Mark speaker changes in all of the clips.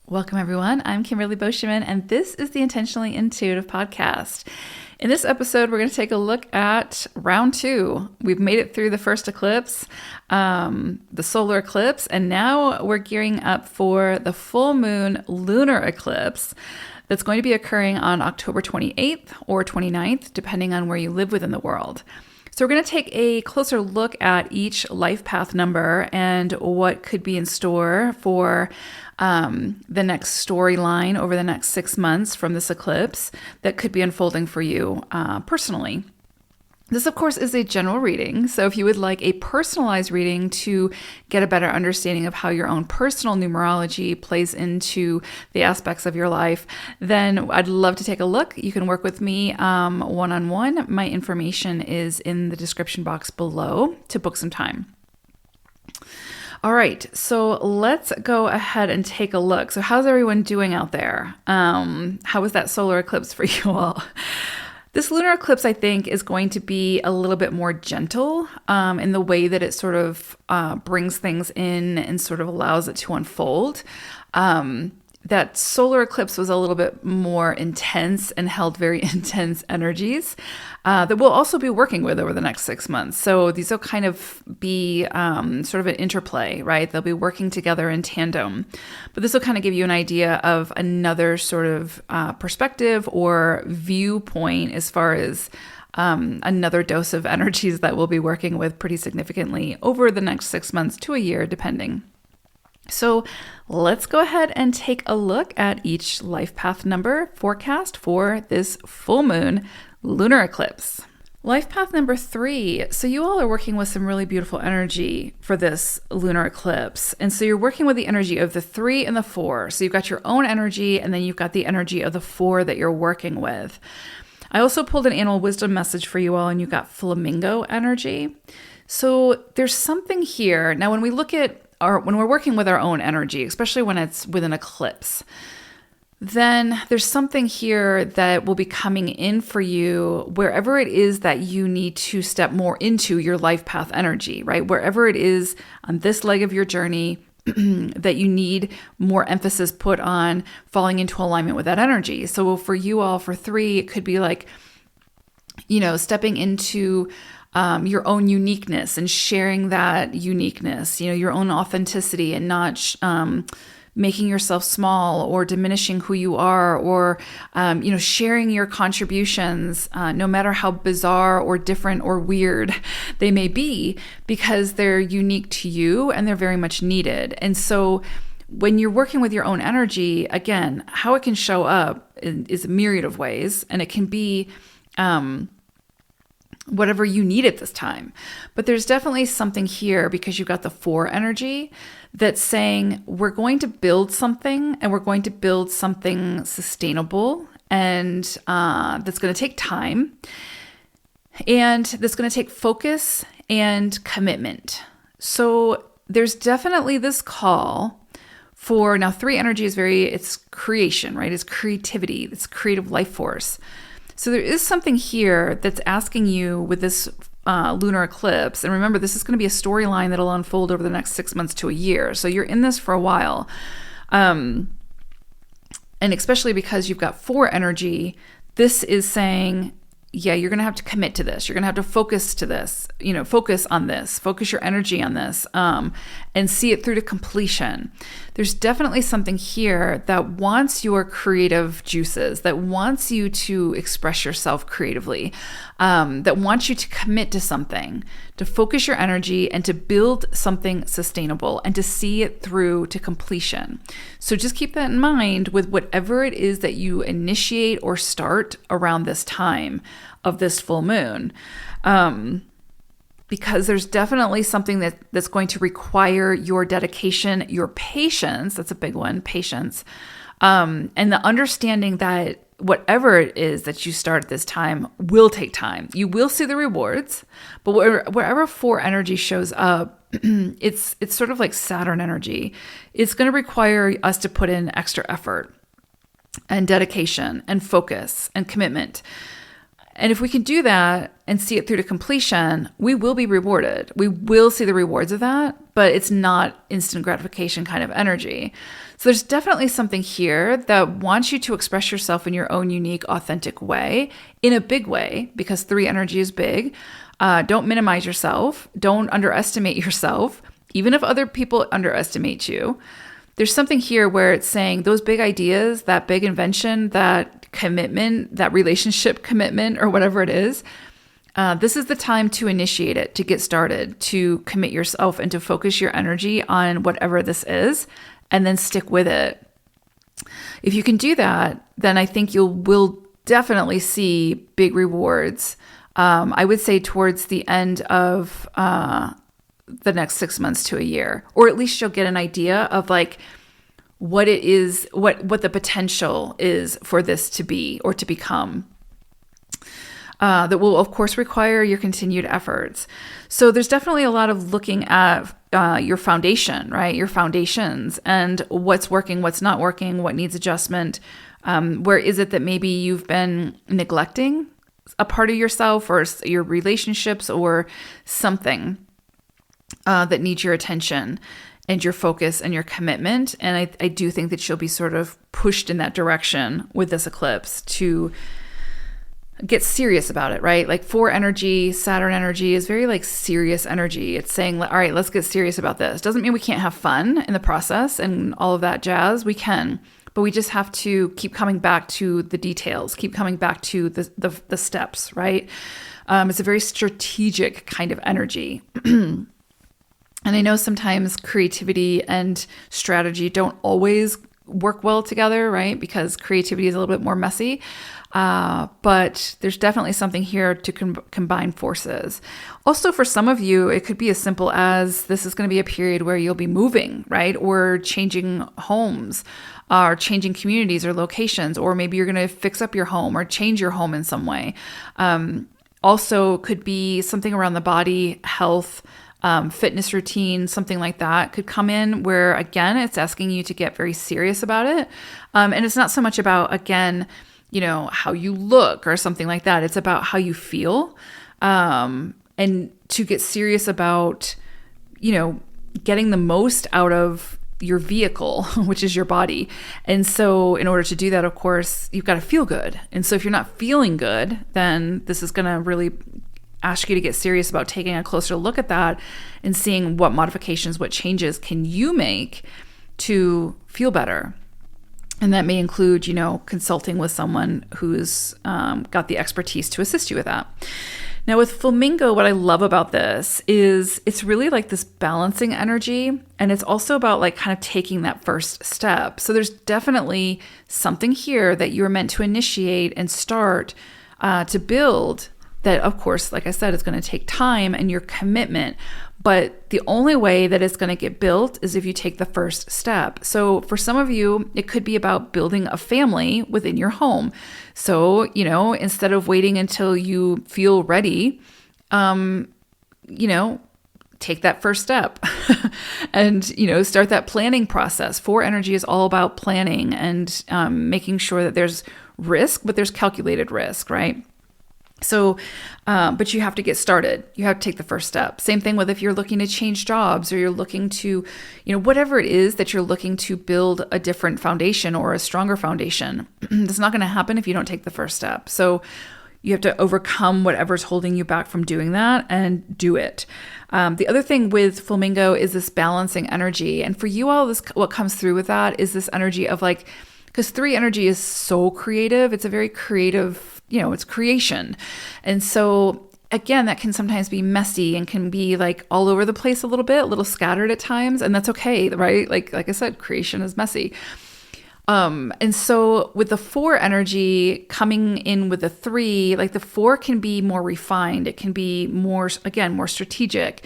Speaker 1: Welcome, everyone. I'm Kimberly Boscheman, and this is the Intentionally Intuitive podcast. In this episode, we're going to take a look at round 2. We've made it through the first eclipse, the solar eclipse, and now we're gearing up for the full moon lunar eclipse that's going to be occurring on October 28th or 29th, depending on where you live within the world. So we're going to take a closer look at each life path number and what could be in store for the next storyline over the next 6 months from this eclipse that could be unfolding for you personally. This, of course, is a general reading. So if you would like a personalized reading to get a better understanding of how your own personal numerology plays into the aspects of your life, then I'd love to take a look. You can work with me one-on-one. My information is in the description box below to book some time. All right, so let's go ahead and take a look. So how's everyone doing out there? How was that solar eclipse for you all? This lunar eclipse, I think, is going to be a little bit more gentle in the way that it sort of brings things in and sort of allows it to unfold. That solar eclipse was a little bit more intense and held very intense energies that we'll also be working with over the next 6 months. So these will kind of be sort of an interplay, right? They'll be working together in tandem. But this will kind of give you an idea of another sort of perspective or viewpoint as far as another dose of energies that we'll be working with pretty significantly over the next 6 months to a year, depending. So let's go ahead and take a look at each life path number forecast for this full moon lunar eclipse. Life path number 3. So you all are working with some really beautiful energy for this lunar eclipse. And so you're working with the energy of the 3 and the 4. So you've got your own energy, and then you've got the energy of the 4 that you're working with. I also pulled an animal wisdom message for you all, and you've got flamingo energy. So there's something here. Now, when we look at when we're working with our own energy, especially when it's with an eclipse, then there's something here that will be coming in for you wherever it is that you need to step more into your life path energy, right? Wherever it is on this leg of your journey that you need more emphasis put on falling into alignment with that energy. So for you all, for 3, it could be like, stepping into your own uniqueness and sharing that uniqueness, your own authenticity, and not making yourself small or diminishing who you are, or sharing your contributions, no matter how bizarre or different or weird they may be, because they're unique to you and they're very much needed. And so when you're working with your own energy, again, how it can show up is a myriad of ways, and it can be whatever you need at this time. But there's definitely something here, because you've got the 4 energy that's saying we're going to build something, and we're going to build something sustainable, and that's going to take time, and that's going to take focus and commitment. So there's definitely this call for, now 3 energy is it's creation, right? It's creativity, it's creative life force. So there is something here that's asking you with this lunar eclipse. And remember, this is going to be a storyline that'll unfold over the next 6 months to a year. So you're in this for a while. And especially because you've got 4 energy, this is saying, yeah, you're going to have to commit to this. You're going to have to focus to this, focus on this, focus your energy on this, and see it through to completion. There's definitely something here that wants your creative juices, that wants you to express yourself creatively, that wants you to commit to something, to focus your energy and to build something sustainable and to see it through to completion. So just keep that in mind with whatever it is that you initiate or start around this time of this full moon. Because there's definitely something that's going to require your dedication, your patience. That's a big one, patience. And the understanding that whatever it is that you start at this time will take time. You will see the rewards, but wherever 4 energy shows up, it's sort of like Saturn energy. It's going to require us to put in extra effort and dedication and focus and commitment. And if we can do that and see it through to completion, we will be rewarded. We will see the rewards of that. but it's not instant gratification kind of energy. So there's definitely something here that wants you to express yourself in your own unique, authentic way, in a big way, because 3 energy is big. Don't minimize yourself. Don't underestimate yourself, even if other people underestimate you. There's something here where it's saying those big ideas, that big invention, that commitment, that relationship commitment, or whatever it is, this is the time to initiate it, to get started, to commit yourself and to focus your energy on whatever this is, and then stick with it. If you can do that, then I think you will definitely see big rewards. I would say towards the end of the next 6 months to a year, or at least you'll get an idea of like what it is, what the potential is for this to be or to become. That will, of course, require your continued efforts. So there's definitely a lot of looking at your foundation, right? Your foundations and what's working, what's not working, what needs adjustment. Where is it that maybe you've been neglecting a part of yourself or your relationships or something that needs your attention and your focus and your commitment. And I do think that you'll be sort of pushed in that direction with this eclipse to get serious about it, right? Like 4 energy, Saturn energy is very like serious energy. It's saying, all right, let's get serious about this. Doesn't mean we can't have fun in the process and all of that jazz. We can, but we just have to keep coming back to the details, keep coming back to the steps, right? It's a very strategic kind of energy. And I know sometimes creativity and strategy don't always work well together, right? Because creativity is a little bit more messy. But there's definitely something here to combine forces. Also, for some of you, it could be as simple as this is going to be a period where you'll be moving, right? Or changing homes, or changing communities or locations, or maybe you're going to fix up your home or change your home in some way. Also could be something around the body, health, fitness routine, something like that could come in where, again, it's asking you to get very serious about it. And it's not so much about, again, how you look or something like that. It's about how you feel, and to get serious about, getting the most out of your vehicle, which is your body. And so in order to do that, of course, you've got to feel good. And so if you're not feeling good, then this is going to really ask you to get serious about taking a closer look at that and seeing what modifications, what changes can you make to feel better. And that may include, consulting with someone who's got the expertise to assist you with that. Now with Flamingo, what I love about this is it's really like this balancing energy. And it's also about like kind of taking that first step. So there's definitely something here that you're meant to initiate and start to build that, of course, like I said, it's going to take time and your commitment. But the only way that it's going to get built is if you take the first step. So for some of you, it could be about building a family within your home. So, instead of waiting until you feel ready, take that first step and, start that planning process. 4 energy is all about planning and making sure that there's risk, but there's calculated risk, right? So, but you have to get started. You have to take the first step. Same thing with if you're looking to change jobs or you're looking to, whatever it is that you're looking to build a different foundation or a stronger foundation. That's not going to happen if you don't take the first step. So you have to overcome whatever's holding you back from doing that and do it. The other thing with Flamingo is this balancing energy. And for you all, what comes through with that is this energy of like, because 3 energy is so creative. It's a very creative, it's creation. And so again, that can sometimes be messy and can be like all over the place a little scattered at times. And that's okay, right? Like I said, creation is messy. And so with the 4 energy coming in with the 3, like the 4 can be more refined. It can be more strategic.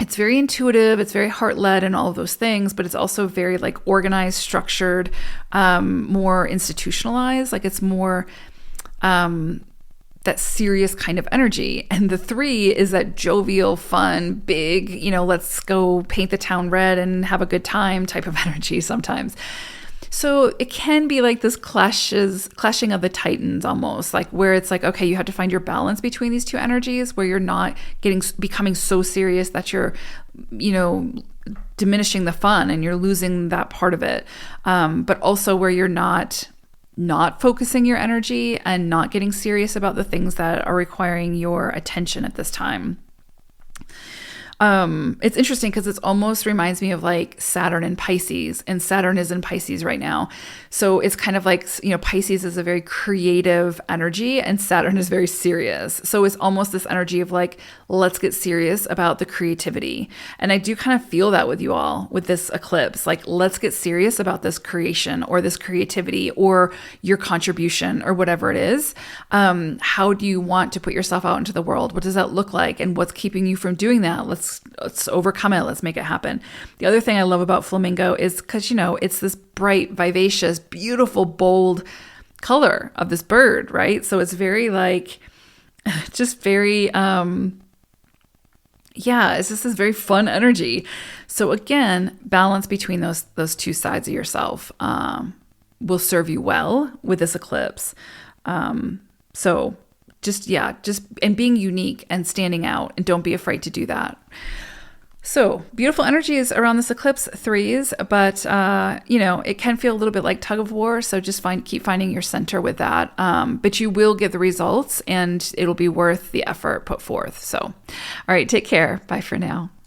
Speaker 1: It's very intuitive, it's very heart-led and all of those things, but it's also very like organized, structured, more institutionalized. Like it's more that serious kind of energy. And the 3 is that jovial, fun, big, let's go paint the town red and have a good time type of energy sometimes. So it can be like this clashing of the titans almost, like where it's like, okay, you have to find your balance between these two energies where you're not becoming so serious that you're, diminishing the fun and you're losing that part of it. But also where you're not focusing your energy and not getting serious about the things that are requiring your attention at this time. It's interesting because it almost reminds me of like Saturn and Pisces, and Saturn is in Pisces right now. So it's kind of like, Pisces is a very creative energy and Saturn is very serious. So it's almost this energy of like, let's get serious about the creativity. And I do kind of feel that with you all with this eclipse, like, let's get serious about this creation or this creativity or your contribution or whatever it is. How do you want to put yourself out into the world? What does that look like? And what's keeping you from doing that? Let's overcome it. Let's make it happen. The other thing I love about flamingo is because, it's this bright, vivacious, beautiful, bold color of this bird, right? So it's very like, just very, it's just this very fun energy. So again, balance between those two sides of yourself will serve you well with this eclipse. So just and being unique and standing out, and don't be afraid to do that. So beautiful energies around this eclipse, threes, but it can feel a little bit like tug of war. So just keep finding your center with that. But you will get the results, and it'll be worth the effort put forth. So, all right, take care. Bye for now.